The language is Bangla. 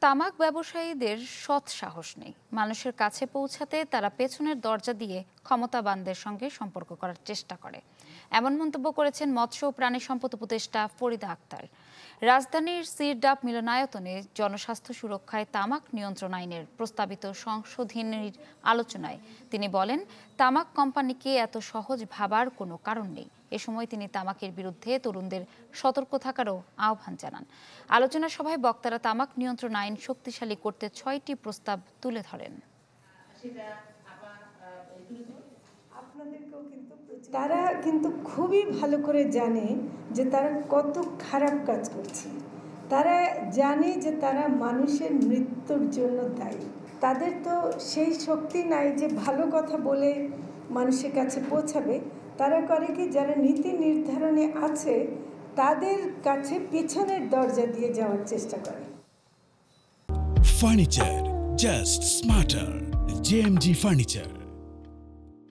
তামাক ব্যবসায়ীদের সৎ সাহস নেই। মানুষের কাছে পৌঁছাতে তারা পেছনের দরজা দিয়ে ক্ষমতাবানদের সঙ্গে সম্পর্ক করার চেষ্টা করে। এমন মন্তব্য করেছেন মৎস্য ও প্রাণী সম্পদ উপদেষ্টা ফরিদা আক্তার। রাজধানীর সিরডাপ মিলনায়তনে জনস্বাস্থ্য সুরক্ষায় তামাক নিয়ন্ত্রণ আইনের প্রস্তাবিত সংশোধনীর আলোচনায় তিনি বলেন, তামাক কোম্পানিকে এত সহজ ভাবার কোনো কারণ নেই। এ সময় তিনি তামাকের বিরুদ্ধে তরুণদের সতর্ক থাকারও আহ্বান জানান। আলোচনা সভায় বক্তারা তামাক নিয়ন্ত্রণ আইন শক্তিশালী করতে 6টি প্রস্তাব তুলে ধরেন। তারা কিন্তু খুবই ভালো করে জানে যে তারা কত খারাপ কাজ করছে। তারা জানে যে তারা মানুষের মৃত্যুর জন্য দায়ী। তাদের তো সেই শক্তি নাই যে ভালো কথা বলে মানুষের কাছে পৌঁছাবে। তারা করে কি, যারা নীতি নির্ধারণে আছে তাদের কাছে পিছনের দরজা দিয়ে যাওয়ার চেষ্টা করে। Furniture just smarter, JMG furniture.